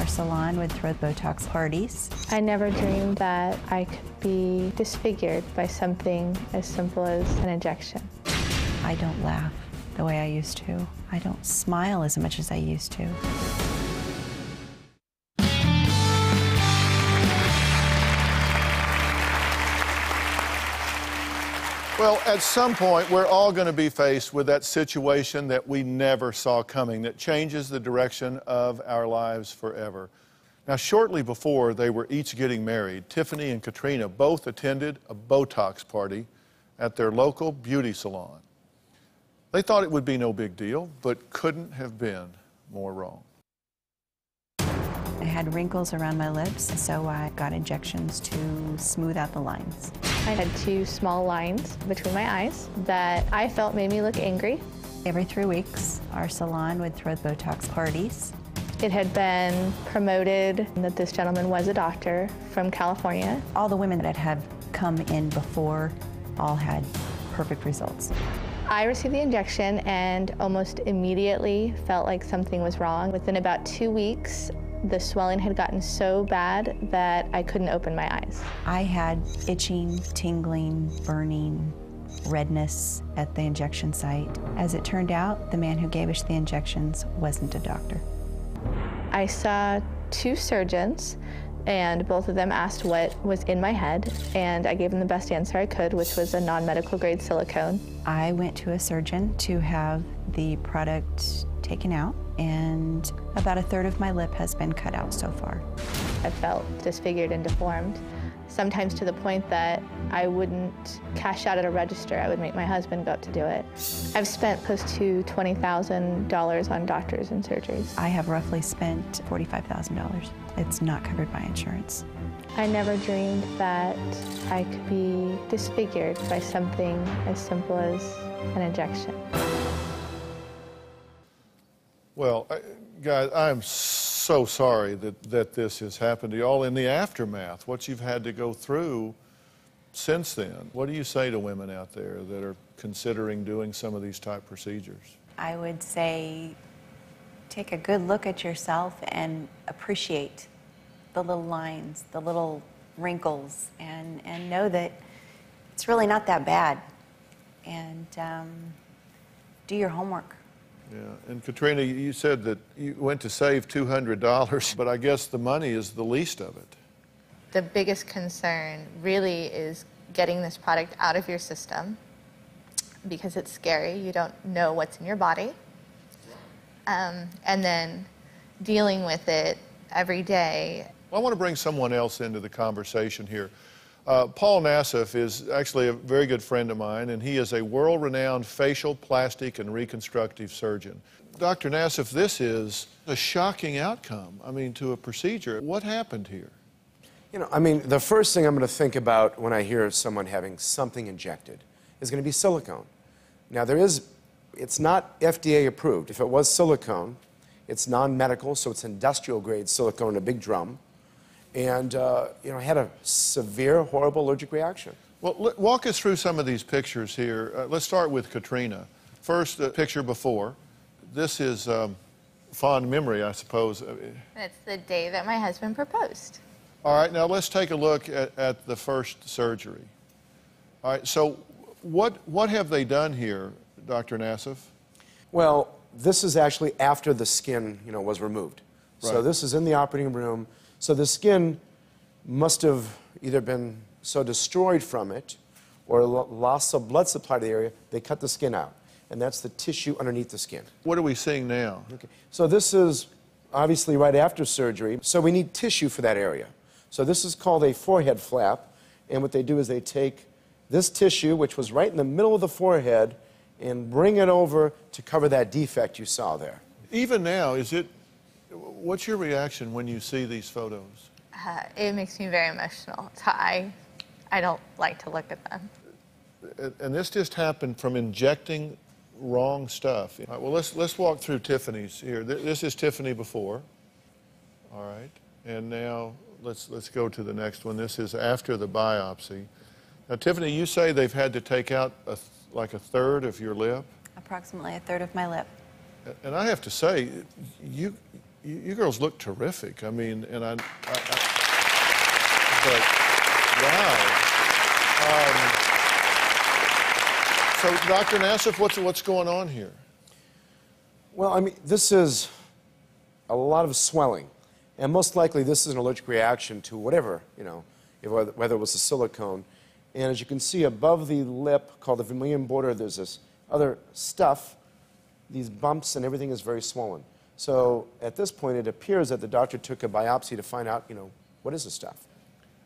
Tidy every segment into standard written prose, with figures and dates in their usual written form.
salon would throw Botox parties. I never dreamed that I could be disfigured by something as simple as an injection. I don't laugh the way I used to. I don't smile as much as I used to. Well, at some point, we're all going to be faced with that situation that we never saw coming, that changes the direction of our lives forever. Now, shortly before they were each getting married, Tiffany and Katrina both attended a Botox party at their local beauty salon. They thought it would be no big deal, but couldn't have been more wrong. I had wrinkles around my lips, so I got injections to smooth out the lines. I had 2 small lines between my eyes that I felt made me look angry. Every 3 weeks, our salon would throw Botox parties. It had been promoted that this gentleman was a doctor from California. All the women that had come in before all had perfect results. I received the injection and almost immediately felt like something was wrong. Within about 2 weeks, the swelling had gotten so bad that I couldn't open my eyes. I had itching, tingling, burning, redness at the injection site. As it turned out, the man who gave us the injections wasn't a doctor. I saw 2 surgeons, and both of them asked what was in my head, and I gave them the best answer I could, which was a non-medical grade silicone. I went to a surgeon to have the product taken out, and about 1/3 of my lip has been cut out so far. I felt disfigured and deformed, sometimes to the point that I wouldn't cash out at a register. I would make my husband go up to do it. I've spent close to $20,000 on doctors and surgeries. I have roughly spent $45,000. It's not covered by insurance. I never dreamed that I could be disfigured by something as simple as an injection. Well, guys, I'm so sorry that this has happened to you all in the aftermath, what you've had to go through since then. What do you say to women out there that are considering doing some of these type procedures? I would say take a good look at yourself and appreciate the little lines, the little wrinkles, and know that it's really not that bad. And do your homework. Yeah, and Katrina, you said that you went to save $200, but I guess the money is the least of it. The biggest concern really is getting this product out of your system because it's scary. You don't know what's in your body. And then dealing with it every day. Well, I want to bring someone else into the conversation here. Paul Nassif is actually a very good friend of mine, and he is a world-renowned facial, plastic, and reconstructive surgeon. Dr. Nassif, this is a shocking outcome, to a procedure. What happened here? The first thing I'm going to think about when I hear someone having something injected is going to be silicone. Now, it's not FDA approved. If it was silicone, it's non-medical, so it's industrial-grade silicone in a big drum. And, I had a severe, horrible allergic reaction. Well, walk us through some of these pictures here. Let's start with Katrina. First, the picture before. This is fond memory, I suppose. It's the day that my husband proposed. All right, now let's take a look at the first surgery. All right, so what have they done here, Dr. Nassif? Well, this is actually after the skin, was removed. Right. So this is in the operating room. So the skin must have either been so destroyed from it or lost some blood supply to the area, they cut the skin out. And that's the tissue underneath the skin. What are we seeing now? Okay. So this is obviously right after surgery. So we need tissue for that area. So this is called a forehead flap. And what they do is they take this tissue, which was right in the middle of the forehead, and bring it over to cover that defect you saw there. Even now, what's your reaction when you see these photos? It makes me very emotional. I don't like to look at them. And this just happened from injecting wrong stuff. All right, well, let's walk through Tiffany's here. This is Tiffany before. All right, and now let's go to the next one. This is after the biopsy. Now, Tiffany, you say they've had to take out like 1/3 of your lip? Approximately 1/3 of my lip. And I have to say, You girls look terrific. I mean, and but wow. So, Dr. Nassif, what's going on here? Well, I mean, this is a lot of swelling. And most likely this is an allergic reaction to whatever, you know, whether it was the silicone. And as you can see above the lip, called the vermilion border, there's this other stuff, these bumps, and everything is very swollen. So at this point, it appears that the doctor took a biopsy to find out, you know, what is this stuff?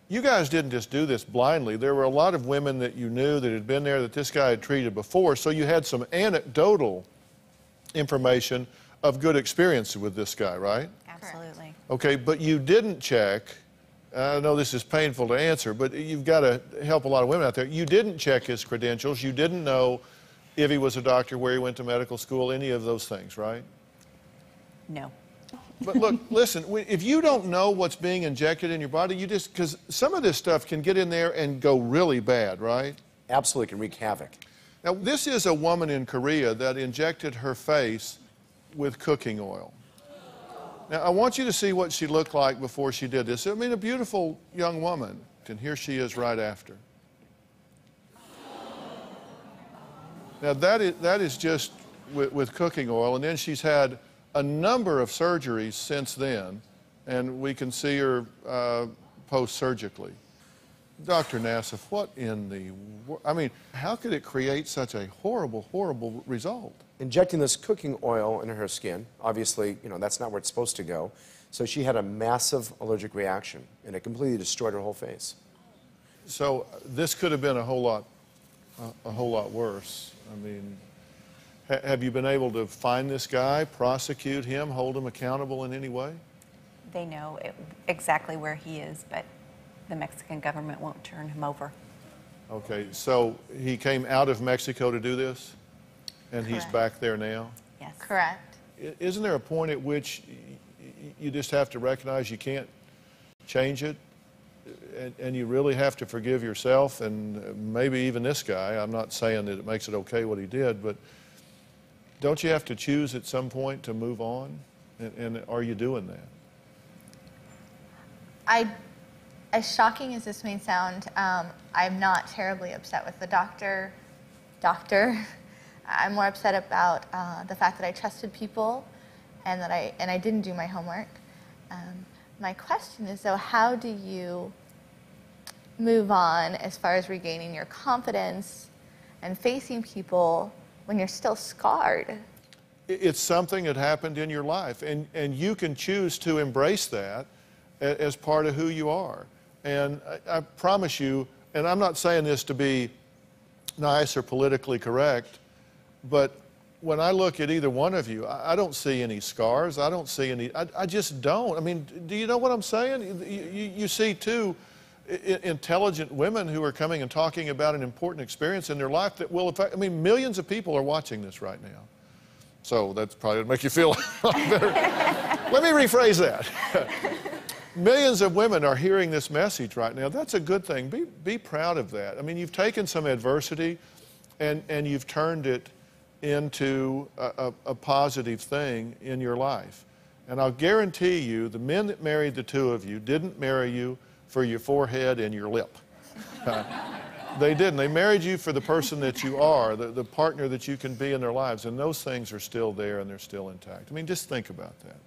You guys didn't just do this blindly. There were a lot of women that you knew that had been there that this guy had treated before, so you had some anecdotal information of good experience with this guy, right? Absolutely. Okay, but you didn't check, I know this is painful to answer, but you've got to help a lot of women out there. You didn't check his credentials. You didn't know if he was a doctor, where he went to medical school, any of those things, right? No. But look, listen, if you don't know what's being injected in your body, you just, because some of this stuff can get in there and go really bad, right? Absolutely can wreak havoc. Now, this is a woman in Korea that injected her face with cooking oil. Now, I want you to see what she looked like before she did this. I mean, a beautiful young woman, and here she is right after. Now, that is just with cooking oil, and then she's had a number of surgeries since then, and we can see her post-surgically. Dr. Nassif, what in the world? I mean, how could it create such a horrible, horrible result? Injecting this cooking oil into her skin, obviously, you know, that's not where it's supposed to go. So she had a massive allergic reaction, and it completely destroyed her whole face. So this could have been a whole lot worse. I mean, have you been able to find this guy, prosecute him, hold him accountable in any way? They know exactly where he is, but the Mexican government won't turn him over. Okay, so he came out of Mexico to do this, and he's back there now? Yes. Correct. Isn't there a point at which you just have to recognize you can't change it, and you really have to forgive yourself and maybe even this guy? I'm not saying that it makes it okay what he did, but don't you have to choose at some point to move on? And are you doing that? As shocking as this may sound, I'm not terribly upset with the doctor. I'm more upset about the fact that I trusted people and that I didn't do my homework. My question is, though, how do you move on as far as regaining your confidence and facing people when you're still scarred? It's something that happened in your life, and you can choose to embrace that as part of who you are. And I promise you, and I'm not saying this to be nice or politically correct, but when I look at either one of you, I don't see any scars. I don't see any, I just don't. I mean, do you know what I'm saying? You see two intelligent women who are coming and talking about an important experience in their life that will affect, I mean, millions of people are watching this right now. So that's probably going to make you feel a lot better. Let me rephrase that. Millions of women are hearing this message right now. That's a good thing. Be proud of that. I mean, you've taken some adversity and you've turned it into a positive thing in your life. And I'll guarantee you, the men that married the two of you didn't marry you for your forehead and your lip. They didn't. They married you for the person that you are, the partner that you can be in their lives. And those things are still there and they're still intact. I mean, just think about that.